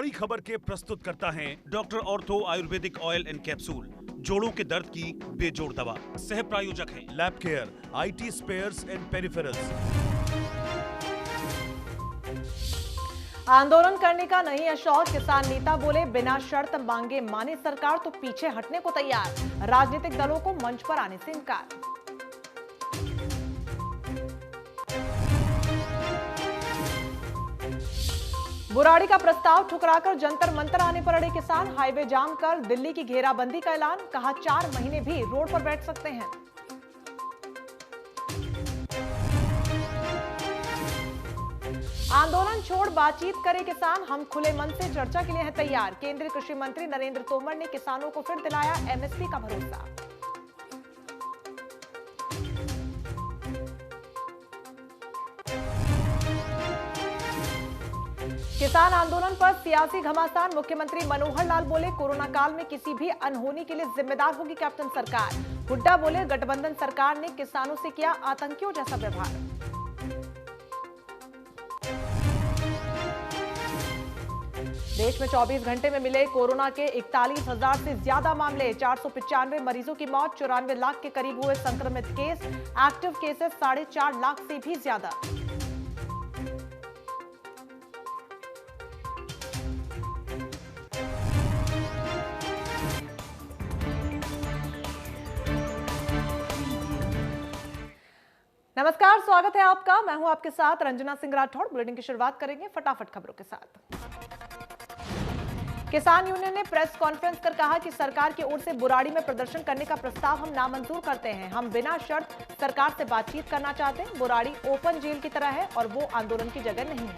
बड़ी खबर के प्रस्तुत करता है doctor ortho Ayurvedic oil and capsule, जोड़ों के दर्द की बेजोड़ दवा। सह प्रायोजक है lab care, IT spares and peripherals. आंदोलन करने का नहीं है शौक, किसान नेता बोले बिना शर्त मांगे माने सरकार तो पीछे हटने को तैयार। राजनीतिक दलों को मंच पर आने से इनकार। बुराड़ी का प्रस्ताव ठुकराकर जंतर मंतर आने पर अड़े किसान। हाईवे जाम कर दिल्ली की घेराबंदी का ऐलान, कहा 4 महीने भी रोड पर बैठ सकते हैं। आंदोलन छोड़ बातचीत करे किसान, हम खुले मन से चर्चा के लिए हैं तैयार। केंद्रीय कृषि मंत्री नरेंद्र तोमर ने किसानों को फिर दिलाया MSP का भरोसा। किसान आंदोलन पर सियासी घमासान, मुख्यमंत्री मनोहर लाल बोले कोरोना काल में किसी भी अनहोनी के लिए जिम्मेदार होगी कैप्टन सरकार। हुड्डा बोले गठबंधन सरकार ने किसानों से किया आतंकियों जैसा व्यवहार। देश में 24 घंटे में मिले कोरोना के 41,000 से ज्यादा मामले, 495 मरीजों की मौत, 94 लाख के करीब हुए संक्रमित केस, एक्टिव केसेस 4.5 लाख से भी ज्यादा। नमस्कार, स्वागत है आपका। मैं हूं आपके साथ रंजना सिंह राठौड़। बुलेटिन की शुरुआत करेंगे फटाफट खबरों के साथ। किसान यूनियन ने प्रेस कॉन्फ्रेंस कर कहा कि सरकार की ओर से बुराड़ी में प्रदर्शन करने का प्रस्ताव हम नामंजूर करते हैं। हम बिना शर्त सरकार से बातचीत करना चाहते हैं। बुराड़ी ओपन जेल की तरह है और वो आंदोलन की जगह नहीं है।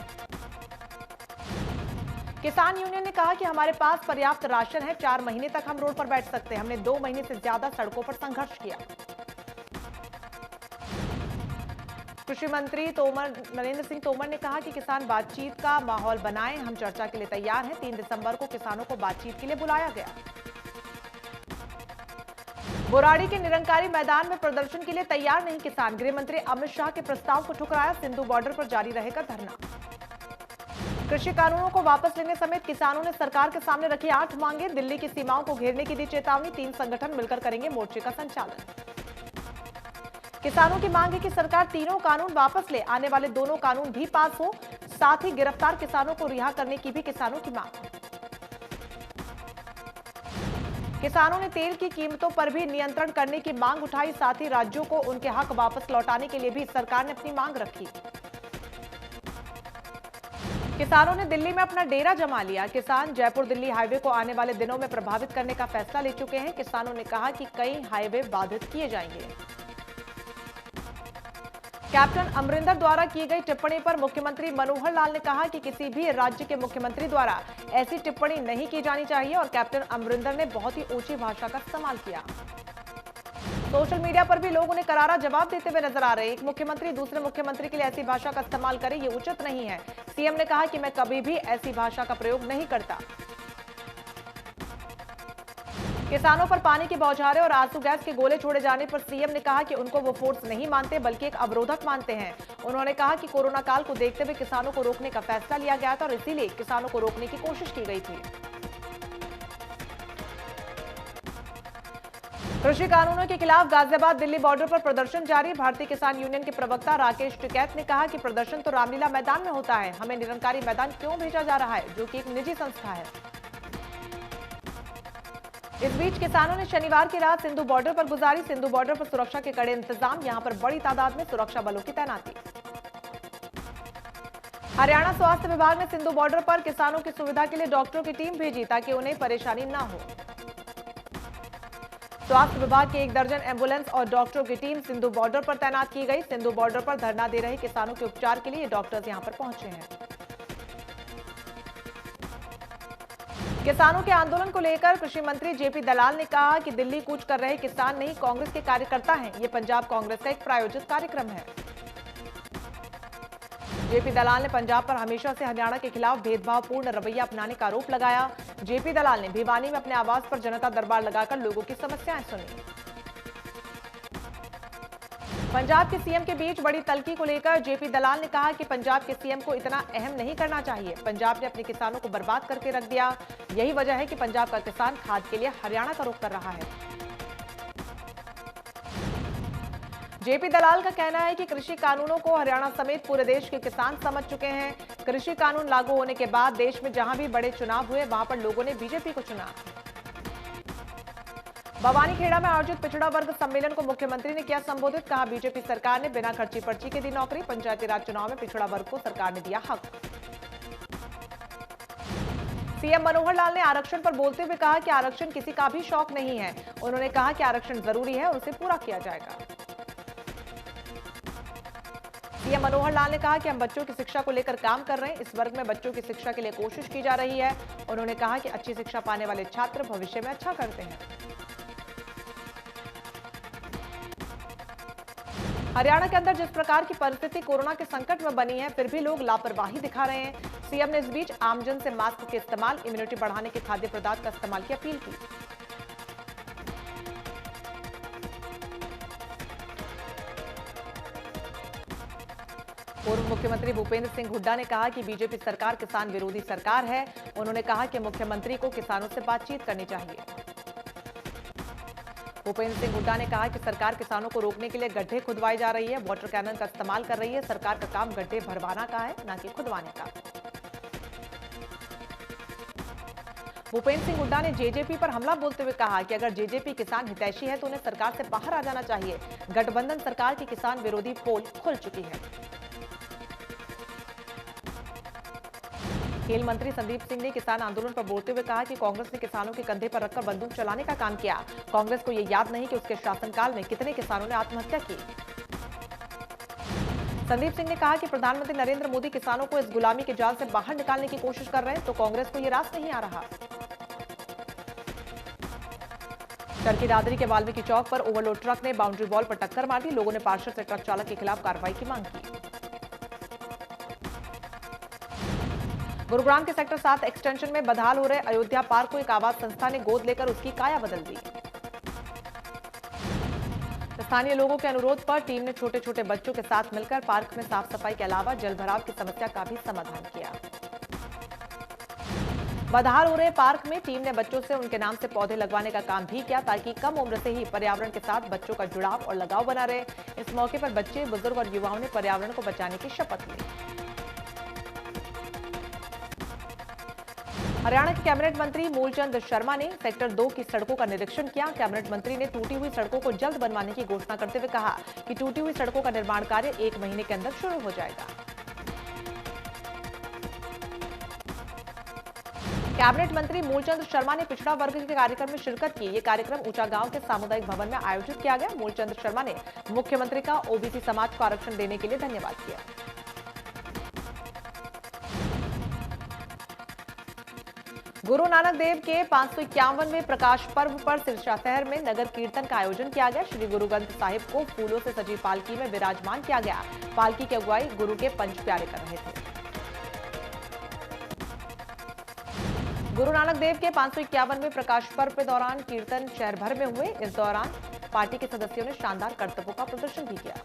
किसान यूनियन ने कहा कि हमारे पास पर्याप्त राशन है, 4 महीने तक हम रोड पर बैठ सकते हैं। हमने 2 महीने से ज्यादा सड़कों पर संघर्ष किया। कृषि मंत्री नरेंद्र सिंह तोमर ने कहा कि किसान बातचीत का माहौल बनाएं, हम चर्चा के लिए तैयार हैं। 3 दिसंबर को किसानों को बातचीत के लिए बुलाया गया। बुराड़ी के निरंकारी मैदान में प्रदर्शन के लिए तैयार नहीं किसान, गृह मंत्री अमित शाह के प्रस्ताव को ठुकराया। सिंधु बॉर्डर पर जारी रहेगा धरना। कृषि कानूनों को वापस लेने समेत किसानों ने सरकार के सामने रखी 8 मांगे, दिल्ली की सीमाओं को घेरने की दी चेतावनी। 3 संगठन मिलकर करेंगे मोर्चे का संचालन। किसानों की मांग है कि सरकार तीनों कानून वापस ले, आने वाले दोनों कानून भी पास हो, साथ ही गिरफ्तार किसानों को रिहा करने की भी किसानों की मांग। किसानों ने तेल की कीमतों पर भी नियंत्रण करने की मांग उठाई, साथ ही राज्यों को उनके हक वापस लौटाने के लिए भी सरकार ने अपनी मांग रखी। किसानों ने दिल्ली में अपना डेरा जमा लिया। किसान जयपुर दिल्ली हाईवे को आने वाले दिनों में प्रभावित करने का फैसला ले चुके हैं। किसानों ने कहा कि कई हाईवे बाधित किए जाएंगे। कैप्टन अमरिंदर द्वारा की गई टिप्पणी पर मुख्यमंत्री मनोहर लाल ने कहा कि किसी भी राज्य के मुख्यमंत्री द्वारा ऐसी टिप्पणी नहीं की जानी चाहिए और कैप्टन अमरिंदर ने बहुत ही ऊंची भाषा का इस्तेमाल किया। सोशल मीडिया पर भी लोग उन्हें करारा जवाब देते हुए नजर आ रहे हैं। एक मुख्यमंत्री दूसरे मुख्यमंत्री के लिए ऐसी भाषा का इस्तेमाल करे, ये उचित नहीं है। सीएम ने कहा कि मैं कभी भी ऐसी भाषा का प्रयोग नहीं करता। किसानों पर पानी की बौछारें और आंसू गैस के गोले छोड़े जाने पर सीएम ने कहा कि उनको वो फोर्स नहीं मानते बल्कि एक अवरोधक मानते हैं। उन्होंने कहा कि कोरोना काल को देखते हुए किसानों को रोकने का फैसला लिया गया था और इसीलिए किसानों को रोकने की कोशिश की गई थी। कृषि कानूनों के खिलाफ गाजियाबाद दिल्ली बॉर्डर पर प्रदर्शन जारी। भारतीय किसान यूनियन के प्रवक्ता राकेश टिकैत ने कहा कि प्रदर्शन तो रामलीला मैदान में होता है, हमें निरंकारी मैदान क्यों भेजा जा रहा है, जो कि एक निजी संस्था है। इस बीच किसानों ने शनिवार की रात सिंधु बॉर्डर पर गुजारी। सिंधु बॉर्डर पर सुरक्षा के कड़े इंतजाम, यहां पर बड़ी तादाद में सुरक्षा बलों की तैनाती। हरियाणा स्वास्थ्य विभाग ने सिंधु बॉर्डर पर किसानों की सुविधा के लिए डॉक्टरों की टीम भेजी ताकि उन्हें परेशानी न हो। स्वास्थ्य विभाग की 1 दर्जन एम्बुलेंस और डॉक्टरों की टीम सिंधु बॉर्डर पर तैनात की गई। सिंधु बॉर्डर पर धरना दे रहे किसानों के उपचार के लिए डॉक्टर्स यहां पर पहुंचे हैं। किसानों के आंदोलन को लेकर कृषि मंत्री जेपी दलाल ने कहा कि दिल्ली कूच कर रहे किसान नहीं, कांग्रेस के कार्यकर्ता हैं। ये पंजाब कांग्रेस का एक प्रायोजित कार्यक्रम है। जेपी दलाल ने पंजाब पर हमेशा से हरियाणा के खिलाफ भेदभावपूर्ण रवैया अपनाने का आरोप लगाया। जेपी दलाल ने भिवानी में अपने आवास पर जनता दरबार लगाकर लोगों की समस्याएं सुनी। पंजाब के सीएम के बीच बड़ी तल्खी को लेकर जेपी दलाल ने कहा कि पंजाब के सीएम को इतना अहम नहीं करना चाहिए। पंजाब ने अपने किसानों को बर्बाद करके रख दिया। यही वजह है कि पंजाब का किसान खाद के लिए हरियाणा का रुख कर रहा है। जेपी दलाल का कहना है कि कृषि कानूनों को हरियाणा समेत पूरे देश के किसान समझ चुके हैं। कृषि कानून लागू होने के बाद देश में जहां भी बड़े चुनाव हुए वहां पर लोगों ने बीजेपी को चुना। भवानीखेड़ा में आयोजित पिछड़ा वर्ग सम्मेलन को मुख्यमंत्री ने किया संबोधित। कहा, बीजेपी सरकार ने बिना खर्ची पर्ची के दी नौकरी। पंचायती राज चुनाव में पिछड़ा वर्ग को सरकार ने दिया हक। सीएम मनोहर लाल ने आरक्षण पर बोलते हुए कहा कि आरक्षण किसी का भी शौक नहीं है। उन्होंने कहा कि आरक्षण जरूरी है और उसे पूरा किया जाएगा। सीएम मनोहर लाल ने कहा कि हम बच्चों की शिक्षा को लेकर काम कर रहे हैं। इस वर्ग में बच्चों की शिक्षा के लिए कोशिश की जा रही है। उन्होंने कहा कि अच्छी शिक्षा पाने वाले छात्र भविष्य में अच्छा करते हैं। हरियाणा के अंदर जिस प्रकार की परिस्थिति कोरोना के संकट में बनी है, फिर भी लोग लापरवाही दिखा रहे हैं। सीएम ने इस बीच आमजन से मास्क के इस्तेमाल, इम्यूनिटी बढ़ाने के खाद्य पदार्थ का इस्तेमाल की अपील की। पूर्व मुख्यमंत्री भूपेंद्र सिंह हुड्डा ने कहा कि बीजेपी सरकार किसान विरोधी सरकार है। उन्होंने कहा कि मुख्यमंत्री को किसानों से बातचीत करनी चाहिए। भूपेंद्र सिंह हुड्डा ने कहा कि सरकार किसानों को रोकने के लिए गड्ढे खुदवाई जा रही है, वाटर कैनन का इस्तेमाल कर रही है। सरकार का काम गड्ढे भरवाना का है, न कि खुदवाने का। भूपेंद्र सिंह हुड्डा ने जेजेपी पर हमला बोलते हुए कहा कि अगर जेजेपी किसान हितैषी है तो उन्हें सरकार से बाहर आ जाना चाहिए। गठबंधन सरकार की किसान विरोधी पोल खुल चुकी है। खेल मंत्री संदीप सिंह ने किसान आंदोलन पर बोलते हुए कहा कि कांग्रेस ने किसानों के कंधे पर रखकर बंदूक चलाने का काम किया। कांग्रेस को यह याद नहीं कि उसके शासनकाल में कितने किसानों ने आत्महत्या की। संदीप सिंह ने कहा कि प्रधानमंत्री नरेंद्र मोदी किसानों को इस गुलामी के जाल से बाहर निकालने की कोशिश कर रहे हैं, तो कांग्रेस को यह रास नहीं आ रहा। चरखी दादरी के वाल्मीकि चौक पर ओवरलोड ट्रक ने बाउंड्री वॉल पर टक्कर मार दी। लोगों ने पार्षद से ट्रक चालक के खिलाफ कार्रवाई की मांग की। गुरुग्राम के सेक्टर 7 एक्सटेंशन में बदहाल हो रहे अयोध्या पार्क को एक आवास संस्था ने गोद लेकर उसकी काया बदल दी। स्थानीय लोगों के अनुरोध पर टीम ने छोटे छोटे बच्चों के साथ मिलकर पार्क में साफ सफाई के अलावा जलभराव की समस्या का भी समाधान किया। बदहाल हो रहे पार्क में टीम ने बच्चों से उनके नाम से पौधे लगवाने का काम भी किया, ताकि कम उम्र से ही पर्यावरण के साथ बच्चों का जुड़ाव और लगाव बना रहे। इस मौके पर बच्चे, बुजुर्ग और युवाओं ने पर्यावरण को बचाने की शपथ ली। हरियाणा के कैबिनेट मंत्री मूलचंद शर्मा ने सेक्टर 2 की सड़कों का निरीक्षण किया। कैबिनेट मंत्री ने टूटी हुई सड़कों को जल्द बनवाने की घोषणा करते हुए कहा कि टूटी हुई सड़कों का निर्माण कार्य 1 महीने के अंदर शुरू हो जाएगा। कैबिनेट मंत्री मूलचंद शर्मा ने पिछड़ा वर्ग के कार्यक्रम में शिरकत की। ये कार्यक्रम ऊंचा गांव के सामुदायिक भवन में आयोजित किया गया। मूलचंद शर्मा ने मुख्यमंत्री का ओबीसी समाज को आरक्षण देने के लिए धन्यवाद किया। गुरु नानक देव के 551वें प्रकाश पर्व पर सिरसा शहर में नगर कीर्तन का आयोजन किया गया। श्री गुरु ग्रंथ साहिब को फूलों से सजी पालकी में विराजमान किया गया। पालकी की अगुवाई गुरु के पंच प्यारे कर रहे थे। गुरु नानक देव के 551वें प्रकाश पर्व के दौरान कीर्तन शहर भर में हुए। इस दौरान पार्टी के सदस्यों ने शानदार करतबों का प्रदर्शन भी किया।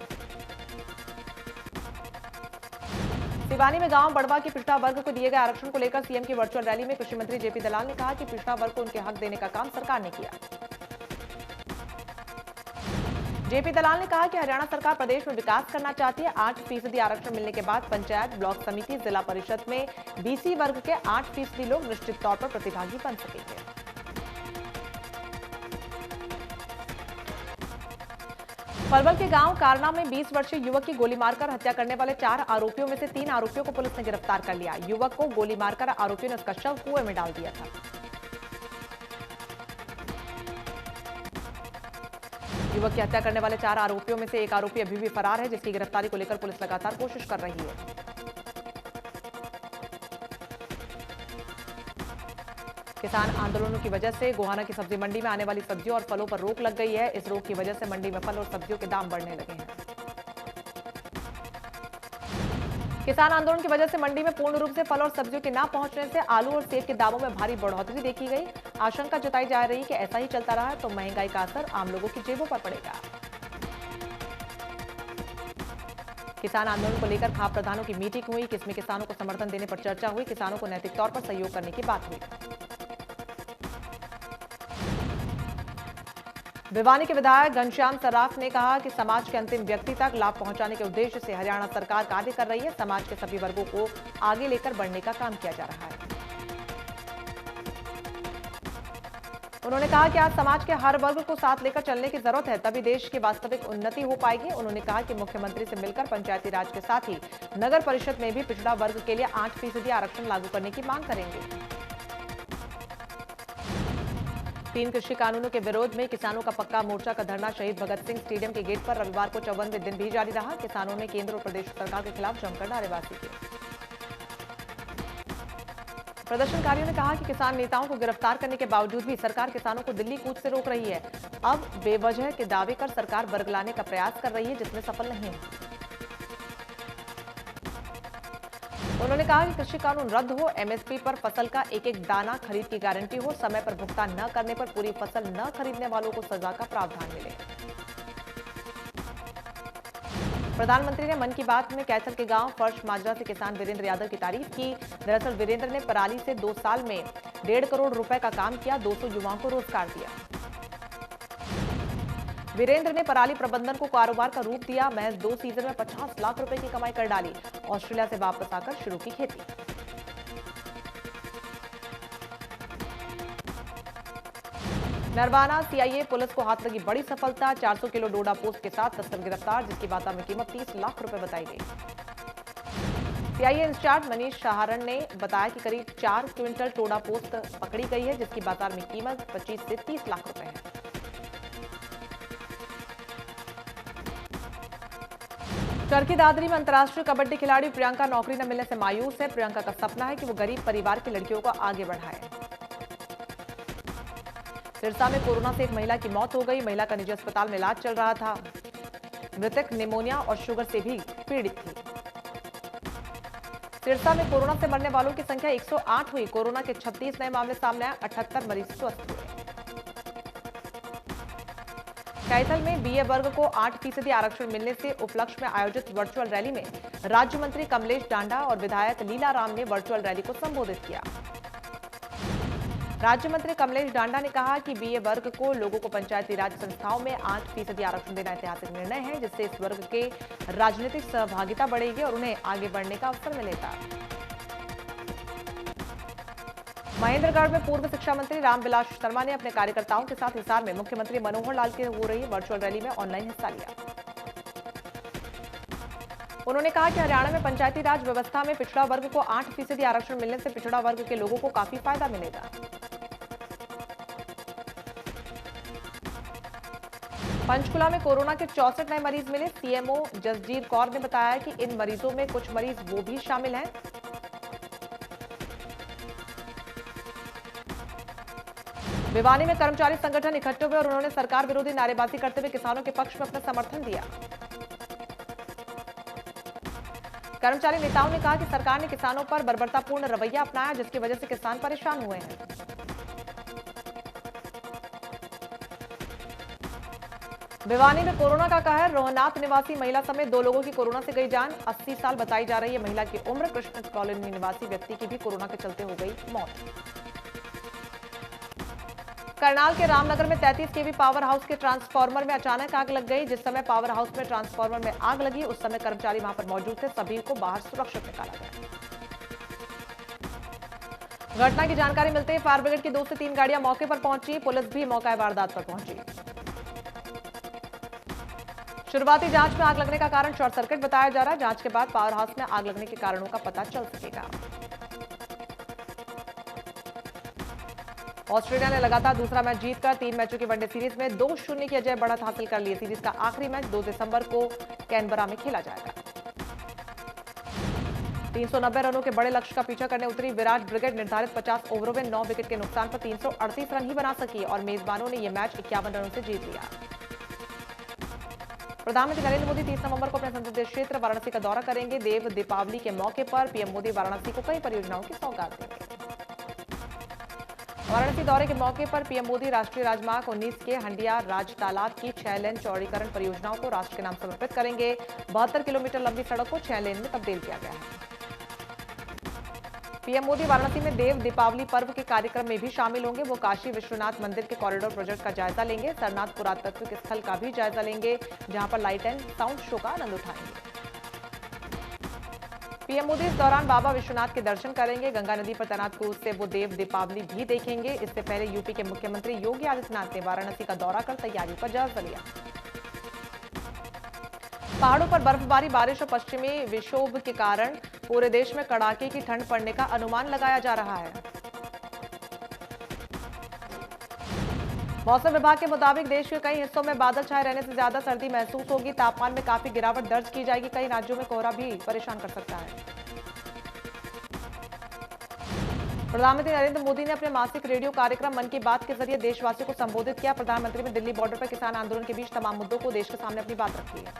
सिवानी में गांव बड़वा के पिछड़ा वर्ग को दिए गए आरक्षण को लेकर सीएम की वर्चुअल रैली में कृषि मंत्री जेपी दलाल ने कहा कि पिछड़ा वर्ग को उनके हक देने का काम सरकार ने किया। जेपी दलाल ने कहा कि हरियाणा सरकार प्रदेश में विकास करना चाहती है। 8% आरक्षण मिलने के बाद पंचायत, ब्लॉक समिति, जिला परिषद में बीसी वर्ग के 8% लोग निश्चित तौर पर प्रतिभागी बन सकेंगे। पलवल के गांव कारना में 20 वर्षीय युवक की गोली मारकर हत्या करने वाले 4 आरोपियों में से 3 आरोपियों को पुलिस ने गिरफ्तार कर लिया। युवक को गोली मारकर आरोपियों ने उसका शव कुएं में डाल दिया था। युवक की हत्या करने वाले 4 आरोपियों में से एक आरोपी अभी भी फरार है, जिसकी गिरफ्तारी को लेकर पुलिस लगातार कोशिश कर रही है। किसान आंदोलनों की वजह से गोहाना की सब्जी मंडी में आने वाली सब्जियों और फलों पर रोक लग गई है। इस रोक की वजह से मंडी में फल और सब्जियों के दाम बढ़ने लगे हैं। किसान आंदोलन की वजह से मंडी में पूर्ण रूप से फल और सब्जियों के न पहुंचने से आलू और सेब के दामों में भारी बढ़ोतरी देखी गई। आशंका जताई जा रही है कि ऐसा ही चलता रहा तो महंगाई का असर आम लोगों की जेबों पर पड़ेगा। किसान आंदोलन को लेकर खाप प्रधानों की मीटिंग हुई, जिसमें किसानों को समर्थन देने पर चर्चा हुई। किसानों को नैतिक तौर पर सहयोग करने की बात हुई। भिवानी के विधायक घनश्याम सर्राफ ने कहा कि समाज के अंतिम व्यक्ति तक लाभ पहुंचाने के उद्देश्य से हरियाणा सरकार कार्य कर रही है। समाज के सभी वर्गों को आगे लेकर बढ़ने का काम किया जा रहा है। उन्होंने कहा कि आज समाज के हर वर्ग को साथ लेकर चलने की जरूरत है, तभी देश की वास्तविक उन्नति हो पाएगी। उन्होंने कहा कि मुख्यमंत्री से मिलकर पंचायती राज के साथ ही नगर परिषद में भी पिछड़ा वर्ग के लिए 8% आरक्षण लागू करने की मांग करेंगे। 3 कृषि कानूनों के विरोध में किसानों का पक्का मोर्चा का धरना शहीद भगत सिंह स्टेडियम के गेट पर रविवार को 54वें दिन भी जारी रहा। किसानों ने केंद्र और प्रदेश सरकार के खिलाफ जमकर नारेबाजी की। प्रदर्शनकारियों ने कहा कि किसान नेताओं को गिरफ्तार करने के बावजूद भी सरकार किसानों को दिल्ली कूच से रोक रही है। अब बेवजह के दावे कर सरकार वर्ग लाने का प्रयास कर रही है, जिसमें सफल नहीं है। उन्होंने कहा कि कृषि कानून रद्द हो, एमएसपी पर फसल का एक एक दाना खरीद की गारंटी हो, समय पर भुगतान न करने पर पूरी फसल न खरीदने वालों को सजा का प्रावधान मिले। प्रधानमंत्री ने मन की बात में कैथल के गांव फर्श माजरा से किसान वीरेंद्र यादव की तारीफ की। दरअसल वीरेंद्र ने पराली से 2 साल में 1.5 करोड़ रुपए का काम किया, 200 युवाओं को रोजगार दिया। वीरेंद्र ने पराली प्रबंधन को कारोबार का रूप दिया। महज 2 सीजन में 50 लाख रुपए की कमाई कर डाली। ऑस्ट्रेलिया से वापस आकर शुरू की खेती। नरवाना सीआईए पुलिस को हाथ लगी बड़ी सफलता। 400 किलो डोडा पोस्ट के साथ तस्कर गिरफ्तार, जिसकी बाजार में कीमत 30 लाख रुपए बताई गई। सीआईए इंचार्ज मनीष सहारण ने बताया कि करीब 4 क्विंटल डोडा पोस्ट पकड़ी गई है, जिसकी बाजार में कीमत 25 से 30 लाख रुपए है। चरखी दादरी में अंतर्राष्ट्रीय कबड्डी खिलाड़ी प्रियंका नौकरी न मिलने से मायूस है। प्रियंका का सपना है कि वो गरीब परिवार की लड़कियों को आगे बढ़ाए। सिरसा में कोरोना से एक महिला की मौत हो गई। महिला का निजी अस्पताल में इलाज चल रहा था। मृतक निमोनिया और शुगर से भी पीड़ित थी। सिरसा में कोरोना से मरने वालों की संख्या 108 हुई। कोरोना के 36 नए मामले सामने आए, 78 मरीज स्वस्थ हुए। कैथल में बीए वर्ग को 8% आरक्षण मिलने से उपलक्ष्य में आयोजित वर्चुअल रैली में राज्य मंत्री कमलेश डांडा और विधायक लीला राम ने वर्चुअल रैली को संबोधित किया। राज्य मंत्री कमलेश डांडा ने कहा कि बीए वर्ग को लोगों को पंचायती राज संस्थाओं में 8% आरक्षण देना ऐतिहासिक निर्णय है, जिससे इस वर्ग के राजनीतिक सहभागिता बढ़ेगी और उन्हें आगे बढ़ने का अवसर मिलेगा। महेंद्रगढ़ में पूर्व शिक्षा मंत्री रामविलास शर्मा ने अपने कार्यकर्ताओं के साथ हिसार में मुख्यमंत्री मनोहर लाल की हो रही वर्चुअल रैली में ऑनलाइन हिस्सा लिया। उन्होंने कहा कि हरियाणा में पंचायती राज व्यवस्था में पिछड़ा वर्ग को 8% आरक्षण मिलने से पिछड़ा वर्ग के लोगों को काफी फायदा मिलेगा। पंचकुला में कोरोना के 64 नए मरीज मिले। सीएमओ जसजीत कौर ने बताया कि इन मरीजों में कुछ मरीज वो भी शामिल हैं। भिवानी में कर्मचारी संगठन इकट्ठे हुए और उन्होंने सरकार विरोधी नारेबाजी करते हुए किसानों के पक्ष में अपना समर्थन दिया। कर्मचारी नेताओं ने कहा कि सरकार ने किसानों पर बर्बरतापूर्ण रवैया अपनाया, जिसकी वजह से किसान परेशान हुए हैं। भिवानी में कोरोना का कहर। रोहनाथ निवासी महिला समेत 2 लोगों की कोरोना से गई जान। 80 साल बताई जा रही है महिला की उम्र। कृष्ण कॉलोनी निवासी व्यक्ति की भी कोरोना के चलते हो गई मौत। करनाल के रामनगर में 33 केवी पावर हाउस के ट्रांसफार्मर में अचानक आग लग गई। जिस समय पावर हाउस में ट्रांसफार्मर में आग लगी, उस समय कर्मचारी वहां पर मौजूद थे। सभी को बाहर सुरक्षित निकाला गया। घटना की जानकारी मिलते ही फायर ब्रिगेड की 2 से 3 गाड़ियां मौके पर पहुंची। पुलिस भी मौका वारदात पर पहुंची। शुरुआती जांच में आग लगने का कारण शॉर्ट सर्किट बताया जा रहा है। जांच के बाद पावर हाउस में आग लगने के कारणों का पता चल सकेगा। ऑस्ट्रेलिया ने लगातार दूसरा मैच जीतकर 3 मैचों की वनडे सीरीज में 2-0 की अजय बढ़त हासिल कर ली। सीरीज का आखिरी मैच 2 दिसंबर को कैनबरा में खेला जाएगा। 390 रनों के बड़े लक्ष्य का पीछा करने उतरी विराट ब्रिगेड निर्धारित 50 ओवरों में 9 विकेट के नुकसान पर 338 रन ही बना सकी और मेजबानों ने यह मैच 51 रनों से जीत लिया। प्रधानमंत्री नरेंद्र मोदी 30 नवंबर को अपने संसदीय क्षेत्र वाराणसी का दौरा करेंगे। देव दीपावली के मौके पर पीएम मोदी वाराणसी को कई परियोजनाओं की सौगात देंगे। वाराणसी दौरे के मौके पर पीएम मोदी राष्ट्रीय राजमार्ग 19 के हंडिया राज तालाब की 6 लेन चौड़ीकरण परियोजनाओं को राष्ट्र के नाम समर्पित करेंगे। 72 किलोमीटर लंबी सड़क को 6 लेन में तब्दील किया गया है। पीएम मोदी वाराणसी में देव दीपावली पर्व के कार्यक्रम में भी शामिल होंगे। वो काशी विश्वनाथ मंदिर के कॉरिडोर प्रोजेक्ट का जायजा लेंगे। सरनाथ पुरातत्व के स्थल का भी जायजा लेंगे, जहां पर लाइट एंड साउंड शो का आनंद उठाएंगे। पीएम मोदी इस दौरान बाबा विश्वनाथ के दर्शन करेंगे। गंगा नदी पर तैनात क्रूज से वो देव दीपावली भी देखेंगे। इससे पहले यूपी के मुख्यमंत्री योगी आदित्यनाथ ने वाराणसी का दौरा कर तैयारियों का जायजा लिया। पहाड़ों पर बर्फबारी, बारिश और पश्चिमी विक्षोभ के कारण पूरे देश में कड़ाके की ठंड पड़ने का अनुमान लगाया जा रहा है। मौसम विभाग के मुताबिक देश के कई हिस्सों में बादल छाए रहने से ज्यादा सर्दी महसूस होगी। तापमान में काफी गिरावट दर्ज की जाएगी। कई राज्यों में कोहरा भी परेशान कर सकता है। प्रधानमंत्री नरेंद्र मोदी ने अपने मासिक रेडियो कार्यक्रम मन की बात के जरिए देशवासियों को संबोधित किया। प्रधानमंत्री ने दिल्ली बॉर्डर पर किसान आंदोलन के बीच तमाम मुद्दों को देश के सामने अपनी बात रखी है।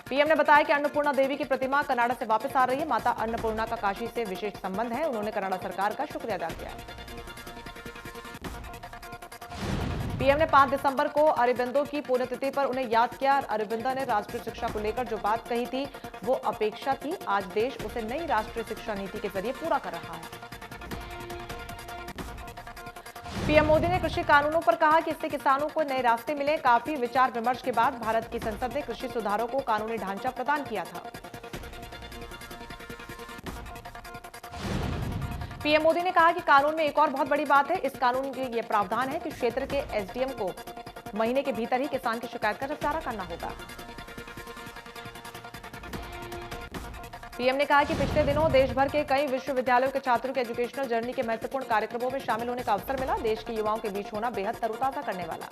पीएम ने बताया कि अन्नपूर्णा देवी की प्रतिमा कनाडा से वापस आ रही है। माता अन्नपूर्णा का काशी से विशेष संबंध है। उन्होंने कनाडा सरकार का शुक्रिया अदा किया। पीएम ने 5 दिसंबर को अरबिंदो की पुण्यतिथि पर उन्हें याद किया। अरबिंदो ने राष्ट्रीय शिक्षा को लेकर जो बात कही थी वो अपेक्षा थी। आज देश उसे नई राष्ट्रीय शिक्षा नीति के जरिए पूरा कर रहा है। पीएम मोदी ने कृषि कानूनों पर कहा कि इससे किसानों को नए रास्ते मिले। काफी विचार विमर्श के बाद भारत की संसद ने कृषि सुधारों को कानूनी ढांचा प्रदान किया था। पीएम मोदी ने कहा कि कानून में एक और बहुत बड़ी बात है। इस कानून के ये प्रावधान है कि क्षेत्र के एसडीएम को महीने के भीतर ही किसान की शिकायत का निपटारा करना होगा। पीएम ने कहा कि पिछले दिनों देश भर के कई विश्वविद्यालयों के छात्रों के एजुकेशनल जर्नी के महत्वपूर्ण कार्यक्रमों में शामिल होने का अवसर मिला। देश के युवाओं के बीच होना बेहद तरोताजा करने वाला।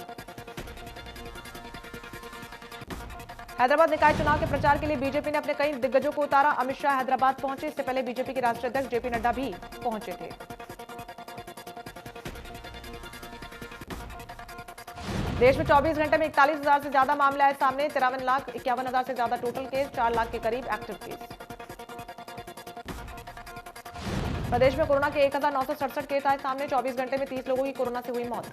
हैदराबाद निकाय चुनाव के प्रचार के लिए बीजेपी ने अपने कई दिग्गजों को उतारा। अमित शाह हैदराबाद पहुंचे। इससे पहले बीजेपी के राष्ट्रीय अध्यक्ष जेपी नड्डा भी पहुंचे थे। देश में 24 घंटे में 41,000 से ज्यादा मामले आए सामने। 53,51,000 से ज्यादा टोटल केस, 4 लाख के करीब एक्टिव केस। प्रदेश में कोरोना के 1,967 केस आए सामने। 24 घंटे में 30 लोगों की कोरोना से हुई मौत।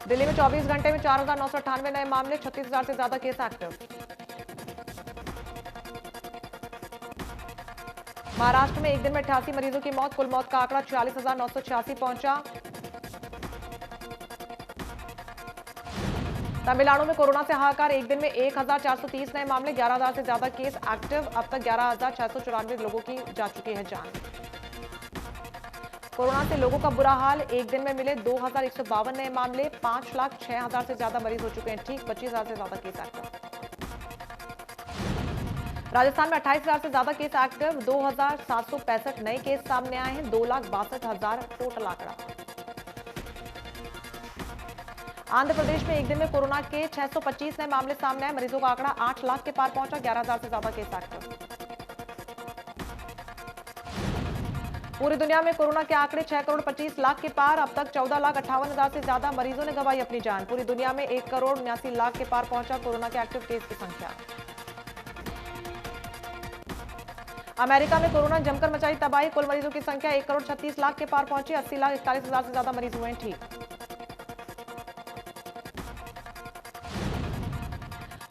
दिल्ली में 24 घंटे में 4,998 नए मामले, 36,000 से ज्यादा केस एक्टिव। महाराष्ट्र में एक दिन में 88 मरीजों की मौत। कुल मौत का आंकड़ा 46,986 पहुंचा। तमिलनाडु में कोरोना से हाहाकार। एक दिन में 1,430 नए मामले, 11,000 से ज्यादा केस एक्टिव। अब तक 11,694 लोगों की जा चुकी है जान। कोरोना से लोगों का बुरा हाल। एक दिन में मिले 2,152 नए मामले, 5,06,000 से ज्यादा मरीज हो चुके हैं ठीक। 25,000 से ज्यादा केस एक्टिव। राजस्थान में 28,000 से ज्यादा केस एक्टिव। 2,765 नए केस सामने आए हैं। 2,62,000 टोटल आंकड़ा। आंध्र प्रदेश में एक दिन में कोरोना के 625 नए मामले सामने आए। मरीजों का आंकड़ा 8 लाख के पार पहुंचा। 11,000 से ज्यादा केस एक्टिव। पूरी दुनिया में कोरोना के आंकड़े 6 करोड़ 25 लाख के पार। अब तक 14,58,000 से ज्यादा मरीजों ने गंवाई अपनी जान। पूरी दुनिया में 1 करोड़ 79 लाख के पार पहुंचा कोरोना के एक्टिव केस की संख्या। अमेरिका में कोरोना जमकर मचाई तबाही। कुल मरीजों की संख्या 1 करोड़ 36 लाख के पार पहुंची। 80,41,000 से ज्यादा मरीज हुए हैं ठीक।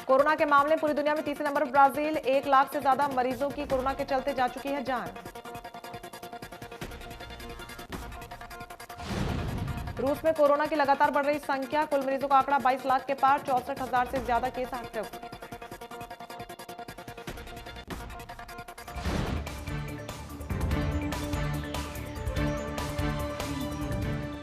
कोरोना के मामले पूरी दुनिया में तीसरे नंबर पर ब्राजील। 1 लाख से ज्यादा मरीजों की कोरोना के चलते जा चुकी है जान। रूस में कोरोना की लगातार बढ़ रही संख्या। कुल मरीजों का आंकड़ा 22 लाख के पार। 64,000 से ज्यादा केस एक्टिव।